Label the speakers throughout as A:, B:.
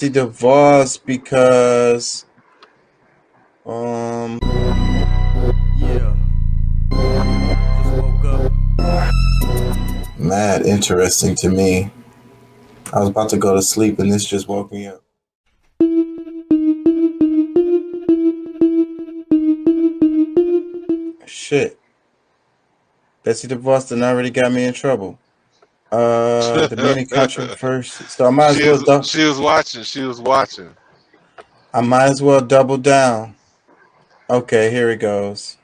A: the divorce because um
B: Yeah, just woke up.
A: mad interesting to me. I was about to go to sleep and this just woke me up. Shit. Betsy DeVos done already got me in trouble. The many controversy. So
C: she was watching. She was watching.
A: I might as well double down. Okay, here it goes.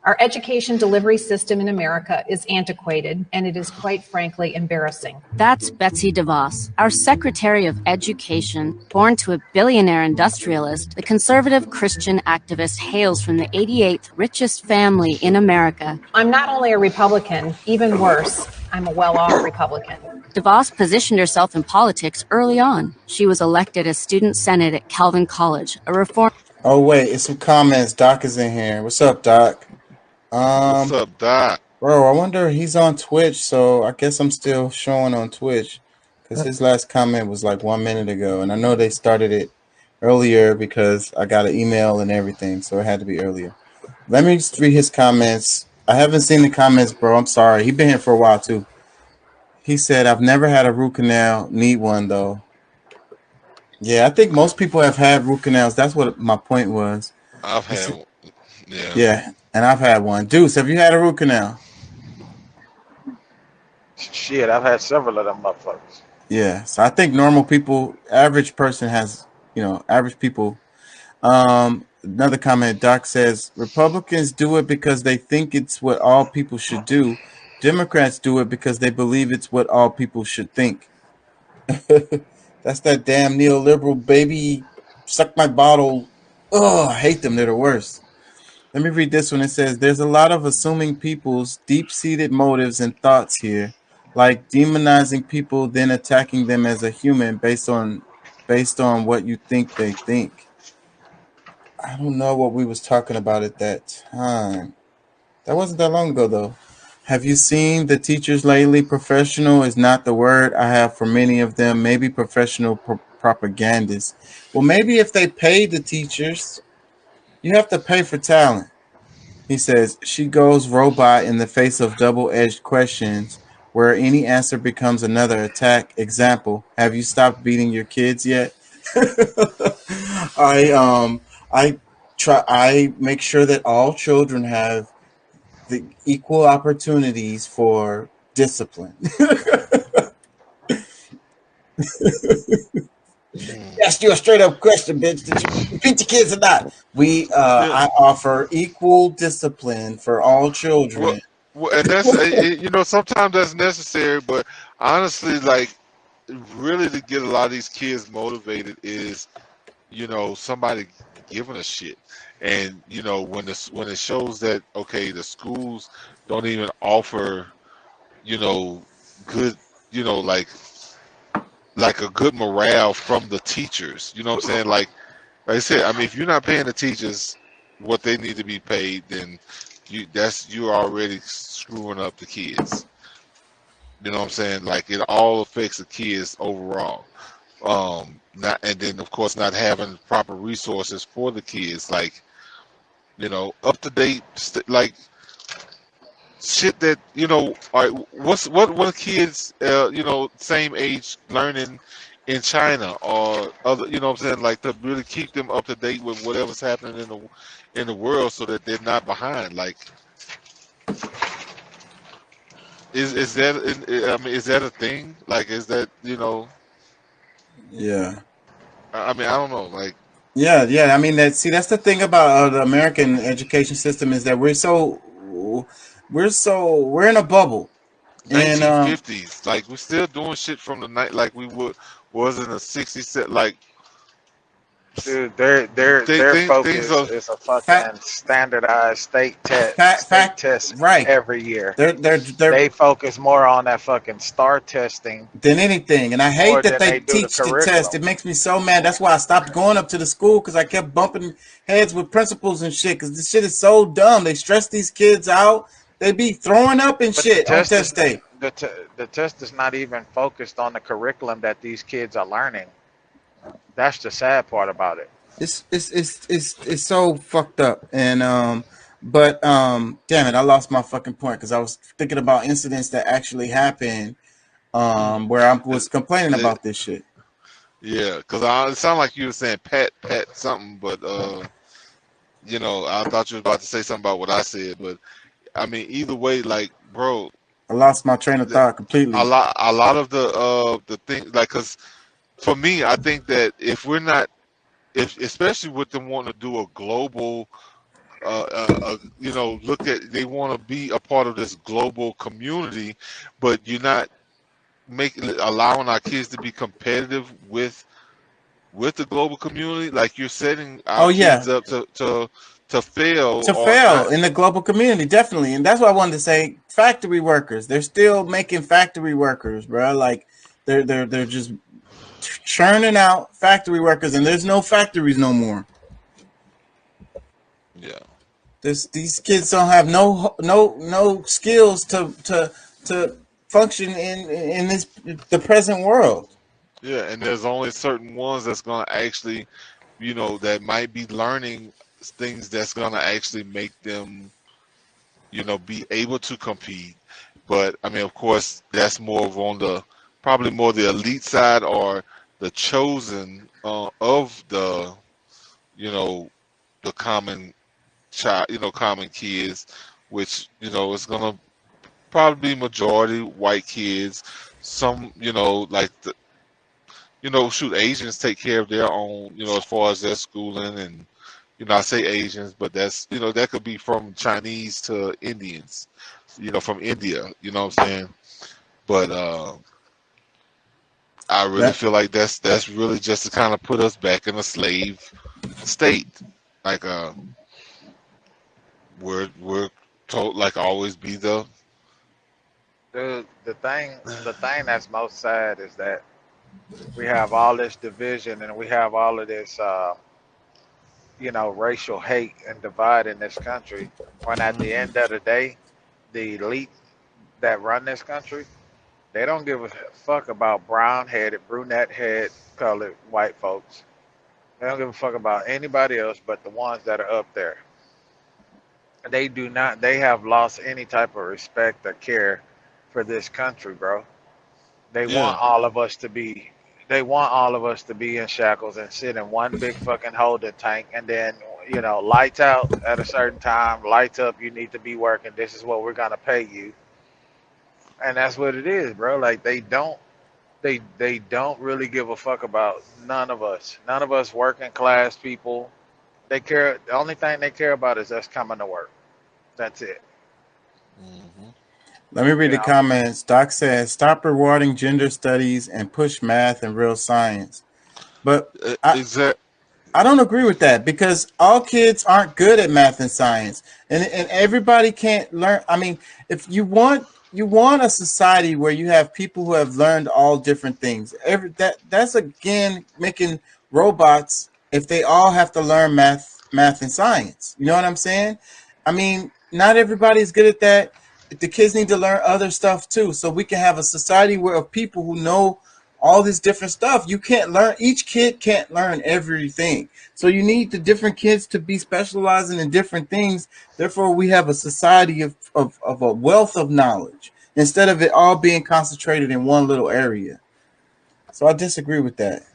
D: Our education delivery system in America is antiquated, and it is quite frankly embarrassing.
E: That's Betsy DeVos, our Secretary of Education. Born to a billionaire industrialist, the conservative Christian activist hails from the 88th richest family in America.
D: I'm not only a Republican, even worse, I'm a well-off Republican.
E: DeVos positioned herself in politics early on. She was elected as student senate at Calvin College, a reform.
A: Oh wait, it's some comments. Doc is in here. What's up, Doc?
C: What's up, Doc?
A: Bro, I wonder he's on Twitch, so I guess I'm still showing on Twitch because his last comment was like 1 minute ago, and I know they started it earlier because I got an email and everything, so it had to be earlier. Let me just read his comments. I haven't seen the comments, bro. I'm sorry. He's been here for a while too. He said, "I've never had a root canal. Need one though." Yeah, I think most people have had root canals. That's what my point was.
C: I've had one. Yeah.
A: Yeah, and I've had one. Deuce, have you had a root canal?
F: Shit, I've had several of them motherfuckers.
A: Yeah, so I think normal people, average person has, average people. Another comment, Doc says, Republicans do it because they think it's what all people should do. Democrats do it because they believe it's what all people should think. That's that damn neoliberal baby. Suck my bottle. Oh, I hate them. They're the worst. Let me read this one. It says, there's a lot of assuming people's deep-seated motives and thoughts here, like demonizing people, then attacking them as a human based on what you think they think. I don't know what we was talking about at that time. That wasn't that long ago, though. Have you seen the teachers lately? Professional is not the word I have for many of them. Maybe professional propagandists. Well, maybe if they paid the teachers, you have to pay for talent. He says, she goes robot in the face of double-edged questions where any answer becomes another attack. Example, have you stopped beating your kids yet? I make sure that all children have the equal opportunities for discipline. Asked you a straight up question, bitch. Did you beat your kids or not? I offer equal discipline for all children.
C: Well, and that's sometimes that's necessary, but honestly, like really to get a lot of these kids motivated is somebody giving a shit. And when it shows that okay, the schools don't even offer good like a good morale from the teachers. You know what I'm saying? Like I said, I mean, if you're not paying the teachers what they need to be paid, then you're already screwing up the kids. You know what I'm saying? Like it all affects the kids overall. And then of course not having proper resources for the kids, like up to date, like shit that all right, what kids same age learning in China or other, what I'm saying, like to really keep them up to date with whatever's happening in the world so that they're not behind. Like is that I mean, is that a thing? Like is that
A: Yeah.
C: I mean, I don't know, like
A: Yeah. I mean, that's the thing about the American education system is that we're in a bubble, and
C: 1950s, like we're still doing shit from the night like we was in the 60s. Like,
F: Dude, their focus is a fucking standardized state test
A: right
F: every year.
A: They
F: focus more on that fucking STAR testing
A: than anything, and I hate
F: more
A: that
F: than
A: they
F: they do the
A: teach the
F: curriculum.
A: test. It makes me so mad. That's why I stopped going up to the school because I kept bumping heads with principals and shit. Because this shit is so dumb. They stress these kids out. They be throwing up and
F: But
A: shit on test day.
F: the test is not even focused on the curriculum that these kids are learning. That's the sad part about it.
A: It's so fucked up. And damn it, I lost my fucking point because I was thinking about incidents that actually happened where I was complaining about this shit.
C: Yeah, because it sounded like you were saying pat something, but you know, I thought you were about to say something about what I said, but I mean, either way, like, bro,
A: I lost my train of thought completely.
C: A lot of the things, like, because for me, I think that if we're not, especially with them wanting to do a global, you know, they want to be a part of this global community, but you're not allowing our kids to be competitive with the global community. Like, you're setting our kids up to fail
A: in the global community, definitely. And that's what I wanted to say. Factory workers, they're still making factory workers, bro. Like, they're just churning out factory workers, and there's no factories no more.
C: Yeah,
A: these kids don't have no skills to function in the present world.
C: Yeah, and there's only certain ones that's gonna actually, you know, that might be learning things that's gonna actually make them, you know, be able to compete. But I mean, of course, that's more on probably more the elite side, or the chosen of the, you know, the common child, you know, common kids, which, you know, is gonna probably be majority white kids. Some, you know, like shoot, Asians take care of their own, you know, as far as their schooling, and, you know, I say Asians, but that's, you know, that could be from Chinese to Indians, you know, from India, you know what I'm saying? But I really feel like that's really just to kind of put us back in a slave state. Like, we're told, like, always be the
F: thing that's most sad is that we have all this division, and we have all of this you know, racial hate and divide in this country, when at the end of the day, the elite that run this country, they don't give a fuck about brown-headed, brunette-head, colored white folks. They don't give a fuck about anybody else but the ones that are up there. They do not. They have lost any type of respect or care for this country, bro. They want all of us to be. They want all of us to be in shackles and sit in one big fucking holding tank, and then, you know, lights out at a certain time, lights up, you need to be working. This is what we're gonna pay you. And that's what it is, bro. Like, they don't really give a fuck about none of us. None of us working class people. They care. The only thing they care about is us coming to work. That's it.
C: Mm-hmm.
A: Let me read the comments. Doc says, "Stop rewarding gender studies and push math and real science." But I don't agree with that, because all kids aren't good at math and science, and everybody can't learn. I mean, if you want a society where you have people who have learned all different things. That's again making robots if they all have to learn math and science. You know what I'm saying? I mean, not everybody's good at that. The kids need to learn other stuff too, so we can have a society where of people who know all this different stuff. You can't learn. Each kid can't learn everything. So you need the different kids to be specializing in different things. Therefore, we have a society of a wealth of knowledge instead of it all being concentrated in one little area. So I disagree with that.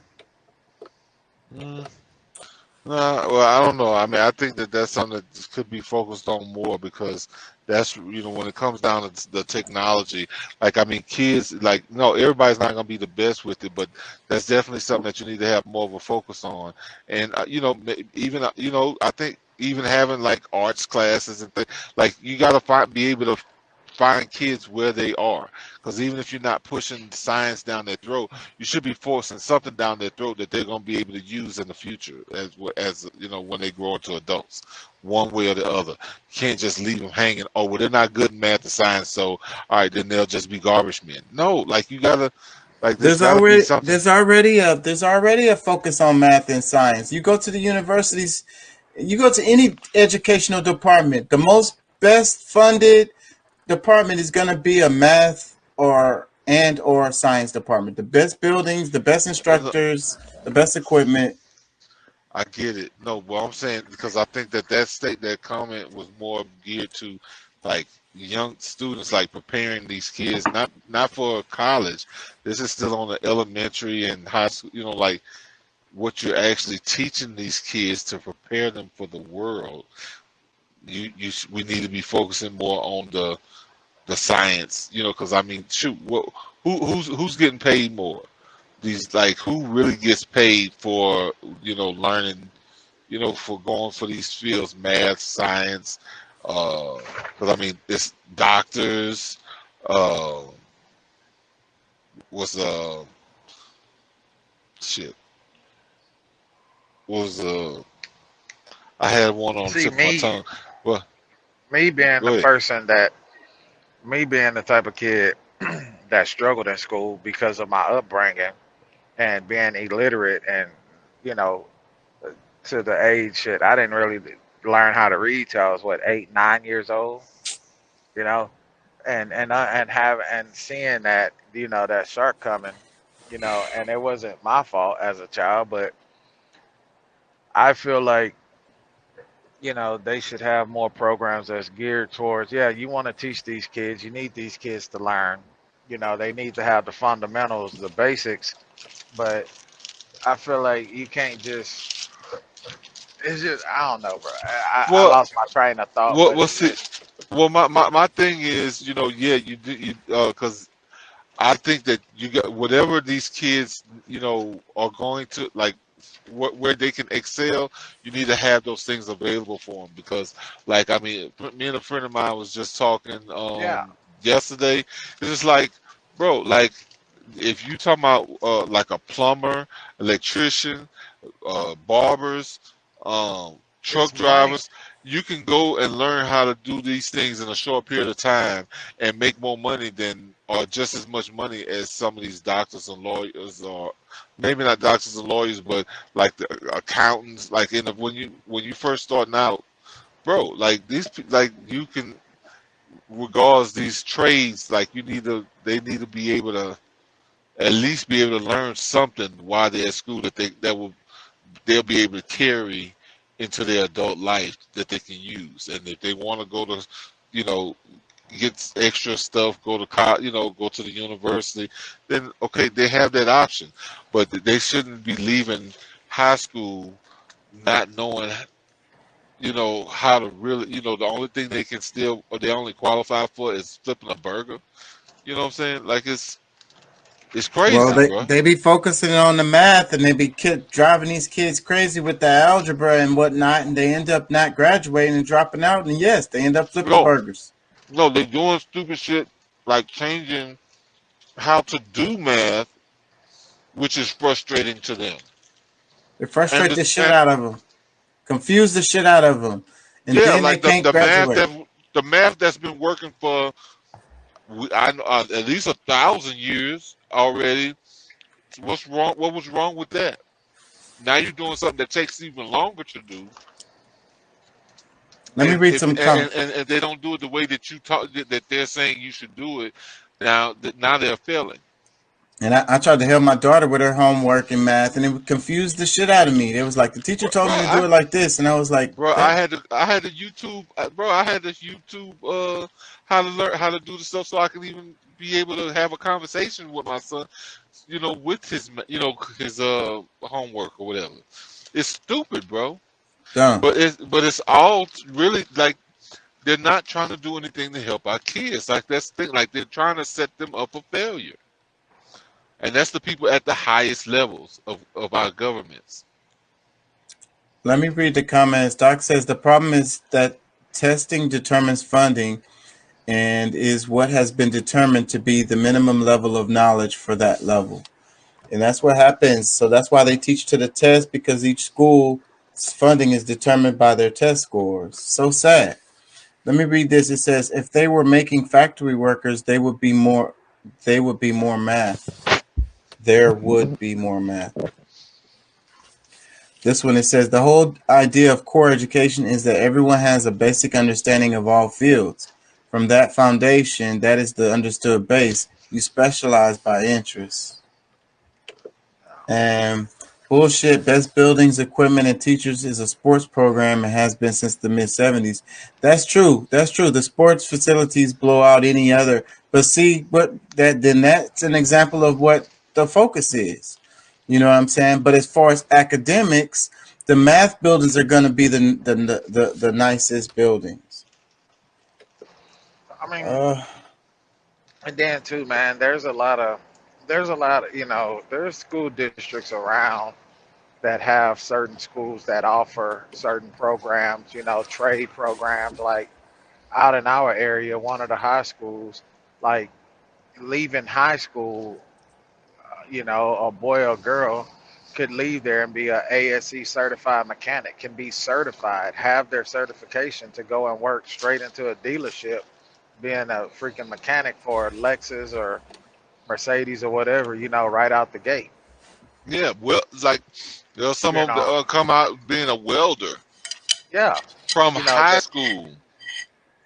C: Well, I don't know. I mean, I think that's something that could be focused on more, because that's, you know, when it comes down to the technology, like, I mean, kids, like, no, everybody's not going to be the best with it, but that's definitely something that you need to have more of a focus on. And, you know, even, you know, I think even having like arts classes and things, like, you got to be able to find kids where they are, because even if you're not pushing science down their throat, you should be forcing something down their throat that they're going to be able to use in the future, as you know, when they grow into adults, one way or the other. You can't just leave them hanging. Oh, well, they're not good in math and science, so all right, then they'll just be garbage men. No, like, you gotta, like, there's
A: already a focus on math and science. You go to the universities, you go to any educational department, the best funded department is going to be a math or science department. The best buildings, the best instructors, the best equipment.
C: I get it. No, well, I'm saying because I think that comment was more geared to like young students, like preparing these kids, not for college. This is still on the elementary and high school. You know, like what you're actually teaching these kids to prepare them for the world. We need to be focusing more on the science. You know, because I mean, shoot, who's getting paid more? These like who really gets paid for learning, for going for these fields, math, science, because I mean it's doctors, was shit was I had one on the
F: See
C: tip of my
F: me,
C: tongue. Well,
F: me being
C: go
F: the
C: ahead.
F: person that, me being the type of kid that struggled in school because of my upbringing and being illiterate and you know to the age shit, I didn't really learn how to read till I was what 8, 9 years old. You know, and seeing that that shark coming, and it wasn't my fault as a child, but I feel like they should have more programs that's geared towards, yeah, you want to teach these kids, you need these kids to learn. They need to have the fundamentals, the basics, but I feel like you can't just, it's just, I don't know, bro. I
C: Well,
F: lost my train of thought, but
C: what's
F: it's
C: it?
F: just,
C: Well, my thing is, yeah, you do, because I think that you got whatever these kids, are going to like, where they can excel. You need to have those things available for them because, like, I mean, me and a friend of mine was just talking
F: yeah,
C: yesterday. It's just like, bro, like, if you talking about like a plumber, electrician, barbers, truck
F: it's money.
C: drivers, you can go and learn how to do these things in a short period of time and make more money than or just as much money as some of these doctors and lawyers, or maybe not doctors and lawyers, but like the accountants. Like when you first starting out, bro, like like you can, regardless these trades, like they need to be able to at least be able to learn something while they're at school they'll be able to carry into their adult life that they can use. And if they want to go to, you know, get extra stuff, go to go to the university, then okay, they have that option. But they shouldn't be leaving high school not knowing, how to really, the only thing they can still or they only qualify for is flipping a burger. You know what I'm saying? Like it's
A: Well,
C: crazy,
A: they
C: bro.
A: they be focusing on the math, and they be driving these kids crazy with the algebra and whatnot, and they end up not graduating and dropping out. And yes, they end up flipping
C: No,
A: burgers.
C: no, they're doing stupid shit like changing how to do math, which is frustrating to them.
A: They
C: And
A: frustrate
C: the
A: the shit
C: and
A: out of them, confuse the shit out of them, and
C: yeah,
A: then they
C: like the
A: can't
C: the math
A: graduate.
C: that the math that's been working for I know, at least 1,000 years already. What's wrong? What was wrong with that? Now you're doing something that takes even longer to do,
A: Let me
C: and
A: read
C: if
A: some comments.
C: and they don't do it the way that you taught that they're saying you should do it. Now they're failing.
A: And I tried to help my daughter with her homework in math, and it confused the shit out of me. It was like the teacher told
C: Bro,
A: me to do it like this, and I was like,
C: bro,
A: that.
C: I had to YouTube, bro. I had to YouTube how to learn how to do the stuff so I could even be able to have a conversation with my son, with his homework or whatever. It's stupid, bro.
A: Dumb.
C: But it's all really like they're not trying to do anything to help our kids. Like that's the thing. Like they're trying to set them up for failure, and that's the people at the highest levels of our governments.
A: Let me read the comments. Doc says the problem is that testing determines funding and is what has been determined to be the minimum level of knowledge for that level. And that's what happens. So that's why they teach to the test, because each school's funding is determined by their test scores. So sad. Let me read this. It says if they were making factory workers, they would be more math. There would be more math. This one, it says the whole idea of core education is that everyone has a basic understanding of all fields. From that foundation, that is the understood base, You specialize by interest. And bullshit. Best buildings, equipment, and teachers is a sports program and has been since the mid-70s. That's true. That's true. The sports facilities blow out any other. But see, that's an example of what the focus is. You know what I'm saying? But as far as academics, the math buildings are going to be the nicest buildings.
F: I mean,
A: Uh,
F: and then too, man, there's a lot of, there's school districts around that have certain schools that offer certain programs, trade programs. Like out in our area, one of the high schools, like leaving high school, a boy or girl could leave there and be a ASE certified mechanic, can be certified, have their certification to go and work straight into a dealership, being a freaking mechanic for Lexus or Mercedes or whatever, right out the gate.
C: Yeah, well, like there's some
F: You
C: of them that
F: know,
C: come out being a welder
F: yeah,
C: from
F: you know,
C: high
F: that,
C: school,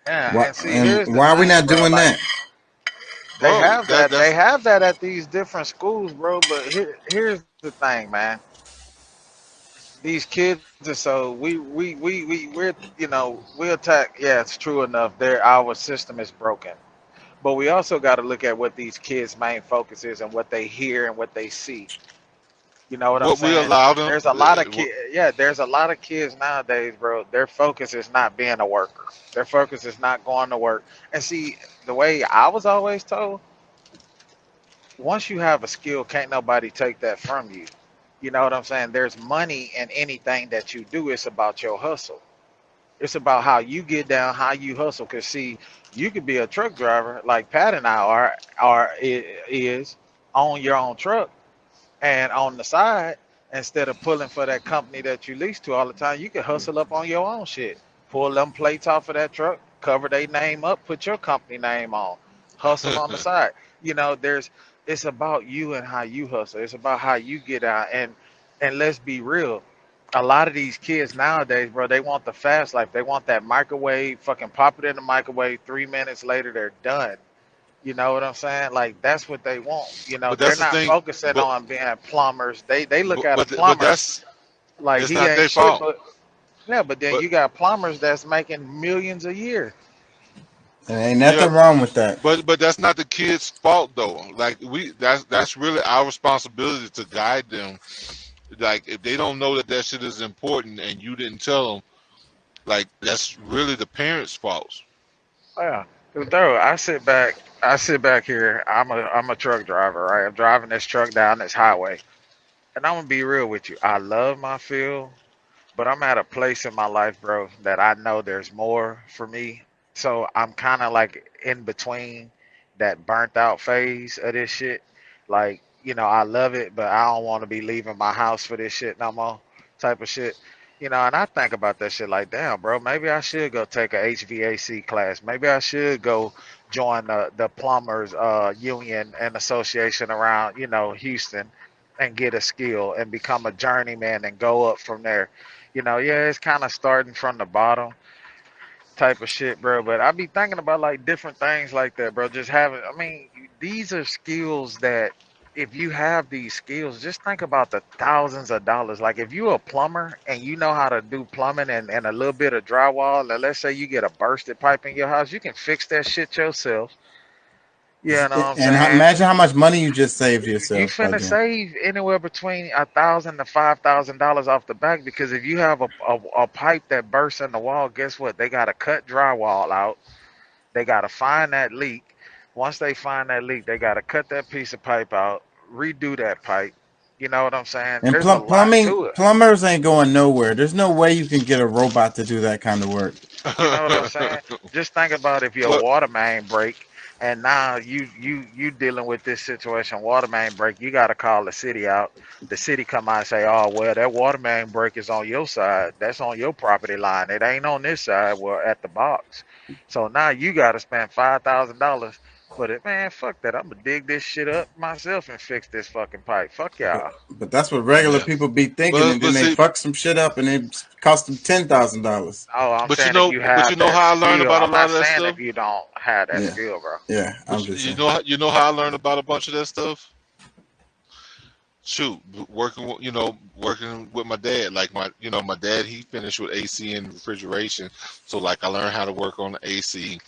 F: yeah.
A: why,
F: And see,
A: and
F: here's the
A: why are we
F: thing,
A: not
F: bro.
A: doing
F: Like
A: that?
F: they
C: bro.
F: have that, they have that at these different schools, bro. But here's the thing, man. These kids are so we're we attack. Yeah, it's true enough. Our system is broken. But we also got to look at what these kids' main focus is and what they hear and what they see. You know what I'm
C: What we
F: saying?
C: allow them.
F: There's a lot of kids. Yeah, there's a lot of kids nowadays, bro. Their focus is not being a worker. Their focus is not going to work. And see, the way I was always told, once you have a skill, can't nobody take that from you. You know what I'm saying? There's money in anything that you do. It's about your hustle. It's about how you get down, how you hustle. Cause see, you could be a truck driver like Pat and I is own your own truck, and on the side, instead of pulling for that company that you lease to all the time, you can hustle up on your own shit. Pull them plates off of that truck, cover their name up, put your company name on, hustle on the side. It's about you and how you hustle. It's about how you get out. And let's be real. A lot of these kids nowadays, bro, they want the fast life. They want that microwave, fucking pop it in the microwave. 3 minutes later, they're done. You know what I'm saying? Like that's what they want.
C: but
F: They're
C: that's the
F: not
C: thing.
F: focusing
C: But
F: on being plumbers. They look
C: but
F: at a
C: but
F: plumber
C: that's
F: like
C: it's
F: he
C: not
F: ain't
C: their
F: shit.
C: fault.
F: But yeah, but then
C: But
F: you got plumbers that's making millions a year.
A: There ain't
C: yeah,
A: nothing wrong with that.
C: but that's not the kid's fault though. Like that's really our responsibility to guide them. Like if they don't know that that shit is important and you didn't tell them, like that's really the parents' fault.
F: Yeah, 'cause though I sit back here. I'm a truck driver, right? I'm driving this truck down this highway, and I'm gonna be real with you. I love my field, but I'm at a place in my life, bro, that I know there's more for me. So I'm kind of like in between that burnt out phase of this shit. Like, I love it, but I don't want to be leaving my house for this shit no more, type of shit. And I think about that shit like, damn, bro, maybe I should go take a HVAC class. Maybe I should go join the plumbers union and association around, Houston, and get a skill and become a journeyman and go up from there. Yeah, it's kind of starting from the bottom type of shit, bro. But I be thinking about like different things like that, bro. Just having, I mean, these are skills that if you have these skills, just think about the thousands of dollars. Like if you're a plumber and you know how to do plumbing and a little bit of drywall, and let's say you get a bursted pipe in your house, you can fix that shit yourself. You know what I'm
A: And
F: saying?
A: imagine how much money you just saved
F: You
A: yourself by
F: finna
A: doing.
F: save anywhere between $1,000 to $5,000 off the back because if you have a pipe that bursts in the wall, guess what? They gotta cut drywall out. They gotta find that leak. Once they find that leak, they gotta cut that piece of pipe out, redo that pipe. You know what I'm saying?
A: And
F: There's a lot to it.
A: plumbers ain't going nowhere. There's no way you can get a robot to do that kind of work.
F: You know what I'm saying? Just think about if your
C: But
F: water main break and now you dealing with this situation, water main break, you gotta call the city out. The city come out and say, oh well, that water main break is on your side. That's on your property line. It ain't on this side. We're at the box. So now you gotta spend $5,000 put it, man, fuck that. I'm gonna dig this shit up myself and fix this fucking pipe. Fuck y'all.
A: But that's what regular
C: Yeah.
A: people be thinking, and then
C: But
A: they
C: see,
A: fuck some shit up, and it cost them $10,000.
F: Oh, I'm
C: but you
F: saying if
C: know,
F: you
C: but you
F: have
C: know
F: that
C: how I learned
F: skill.
C: about a
F: I'm
C: lot
F: not
C: of that
F: saying
C: stuff.
F: if you don't have that
A: Yeah,
F: skill, bro.
A: yeah. I'm
C: But
A: just
C: you
A: saying.
C: know how I learned about a bunch of that stuff. Shoot, working with my dad. Like my dad, he finished with AC and refrigeration. So like I learned how to work on the AC.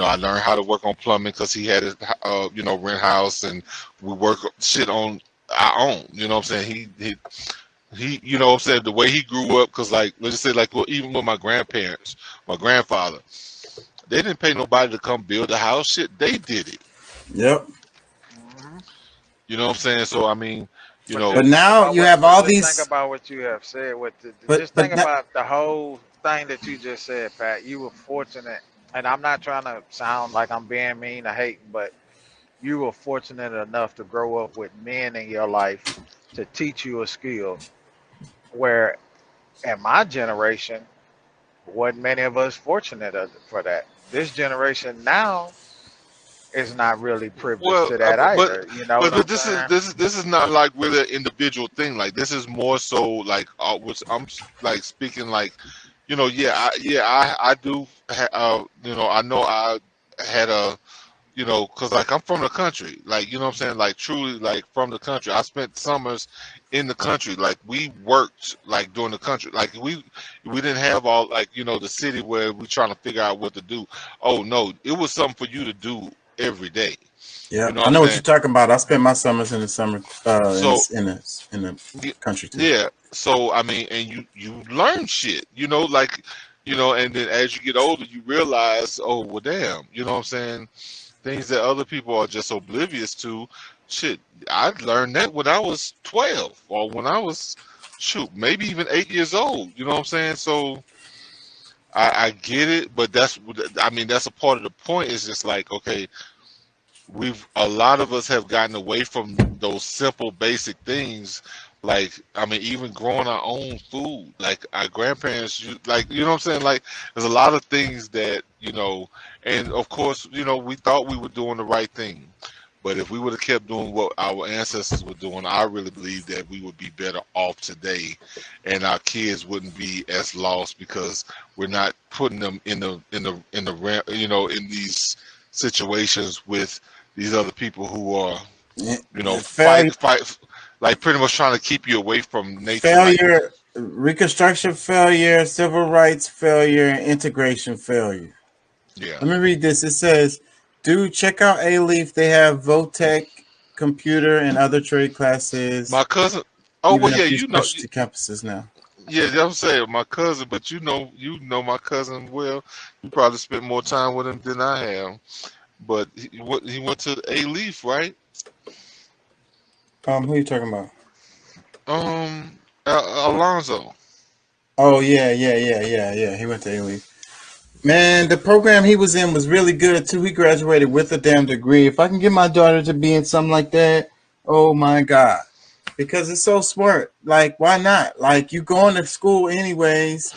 C: I learned how to work on plumbing because he had a rent house, and we work shit on our own. You know what I'm saying? He you know what I'm saying, the way he grew up, because like let's just say like, well, even with my grandparents, my grandfather, they didn't pay nobody to come build a house. Shit, they did it.
A: Yep.
F: hmm
C: You know what I'm saying? So I mean, you
F: But
C: know,
A: But
F: just think
A: now
F: about
A: you
F: what.
A: have
F: But
A: all
F: just think
A: these.
F: about what you have said.
A: But
F: Just think
A: now,
F: about the whole thing that you just said, Pat. You were fortunate, and I'm not trying to sound like I'm being mean or hating, but you were fortunate enough to grow up with men in your life to teach you a skill. Where in my generation, wasn't many of us fortunate for that. This generation now is not really privileged
C: well,
F: to that
C: but
F: either. You know what I'm
C: this is
F: saying?
C: this is this is not like really an individual thing. Like this is more so like which I'm like speaking like, I do. I know I had a because like I'm from the country, like what I'm saying, like truly like from the country. I spent summers in the country, like we worked like during the country, like we didn't have all like the city where we trying to figure out what to do. Oh no, it was something for you to do every day. You
A: yeah,
C: know
A: I
C: what I'm
A: know what
C: saying?
A: you're talking about. I spent my summers in the summer,
C: So
A: in the
C: y-
A: country too.
C: yeah, so I mean, and you learn shit, like and then as you get older, you realize, oh well, damn, you know what I'm saying? Things that other people are just oblivious to. Shit, I learned that when I was 12 or when I was, shoot, maybe even 8 years old. You know what I'm saying? So I get it, but I mean, that's a part of the point. Is just like, okay, a lot of us have gotten away from those simple, basic things. Like, I mean, even growing our own food, like our grandparents, like, you know what I'm saying? Like, there's a lot of things that, and of course, we thought we were doing the right thing. But if we would have kept doing what our ancestors were doing, I really believe that we would be better off today, and our kids wouldn't be as lost because we're not putting them in these situations with these other people who are,
A: Yeah,
C: fight, like pretty much trying to keep you away from nature. Like,
A: failure, Reconstruction failure, civil rights failure, and integration failure.
C: yeah,
A: Let me read this. It says, dude, check out A-Leaf. They have Votech, computer, and other trade classes,
C: my cousin. Oh
A: even
C: well,
A: a
C: yeah,
A: few specialty campuses now.
C: yeah. I'm saying my cousin, but you know my cousin well. You probably spent more time with him than I have. But he went to A Leaf, right?
A: Who are you talking about?
C: Alonzo.
A: Oh, yeah. He went to A-Leaf. Man, the program he was in was really good too. He graduated with a damn degree. If I can get my daughter to be in something like that, oh my God. Because it's so smart. Like, why not? Like, you going to school anyways.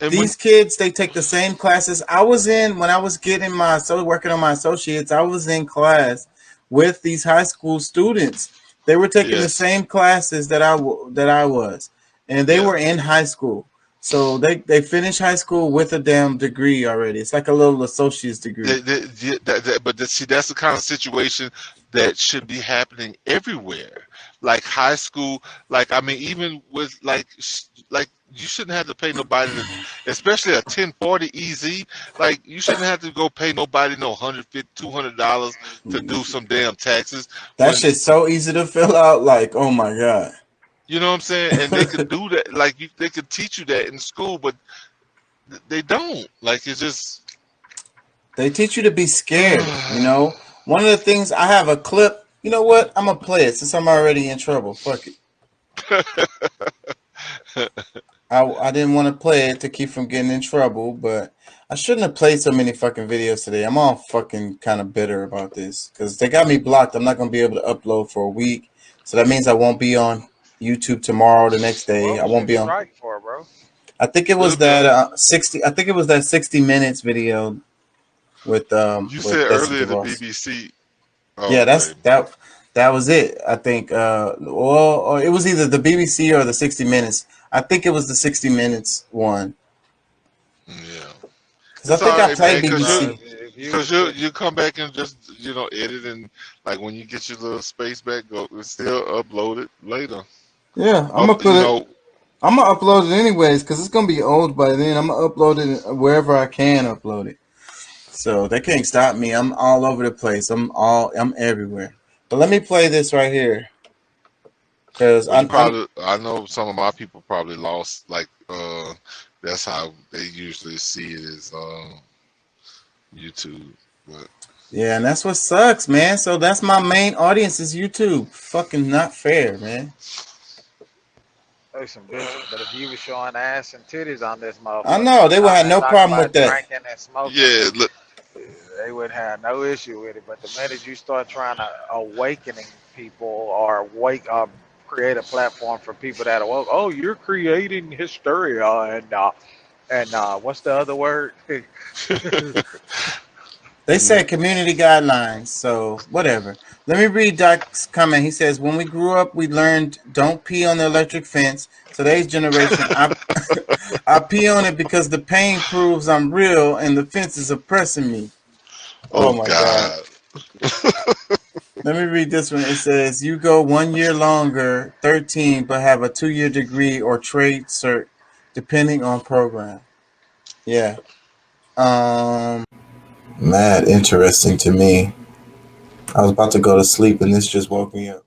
C: And when
A: These kids, they take the same classes. I was in when I was working on my associates, I was in class with these high school students. They were taking the
C: yes,
A: same classes that I was, and they
C: yeah.
A: were in high school. So they finished high school with a damn degree already. It's like a little associate's degree.
C: See, that's the kind of situation that should be happening everywhere. Like high school, like I mean, even with like you shouldn't have to pay nobody, especially a 1040 EZ. Like you shouldn't have to go pay nobody no $150, $200 to do some damn taxes
A: That
C: when
A: shit's so easy to fill out. Like, oh my God.
C: you know what I'm saying. And they could do that, like they could teach you that in school, but they don't. Like it's just.
A: They teach you to be scared, you know. One of the things I have a clip. You know what? I'm gonna play it since I'm already in trouble. Fuck it. I didn't want to play it to keep from getting in trouble, but I shouldn't have played so many fucking videos today. I'm all fucking kind of bitter about this because they got me blocked. I'm not gonna be able to upload for a week, so that means I won't be on YouTube tomorrow. The next day,
F: What
A: I
F: was
A: won't
F: you
A: be on.
F: strike for, bro?
A: I think it was
C: It'll be
A: that 60. I think it was that 60 minutes video.
C: You
A: with
C: said
A: Betsy
C: earlier the
A: DeVos.
C: BBC. Oh,
A: Yeah, that's
C: okay.
A: that was it. I think or it was either the BBC or the 60 Minutes. I think it was the 60 Minutes one.
C: Yeah.
A: Because I
C: It's
A: think
C: all
A: I
C: right, man.
A: played
C: Cause you,
A: BBC.
F: If you
C: cause you come back and just edit, and like when you get your little space back, go it's still upload it later.
A: Yeah, I'm
C: Up,
A: gonna put it. I'm gonna upload it anyways because it's gonna be old by then. I'm gonna upload it wherever I can upload it. So they can't stop me. I'm all over the place. I'm everywhere. But let me play this right here because
C: Well, you
A: I'm
C: probably, I know some of my people probably lost, like, that's how they usually see it is YouTube. But
A: yeah, and that's what sucks, man. So that's my main audience is YouTube. Fucking not fair, man.
F: There's some bitches, but if you was showing ass and titties on this
A: I
F: motherfucker
A: know
F: and
A: they would have no
F: talking
A: problem with
F: about
A: that.
F: drinking and smoking,
C: yeah, look,
F: they would have no issue with it. But the minute you start trying to awakening people or create a platform for people that awoke, oh, you're creating hysteria and what's the other word?
A: They said community guidelines, so whatever. Let me read Doc's comment. He says, "When we grew up, we learned don't pee on the electric fence. Today's generation, I I pee on it because the pain proves I'm real and the fence is oppressing me."
C: oh
A: Oh my God.
C: God.
A: Let me read this one. It says, "You go 1 year longer, 13, but have a 2 year degree or trade cert, depending on program." Yeah. Mad interesting to me. I was about to go to sleep and this just woke me up.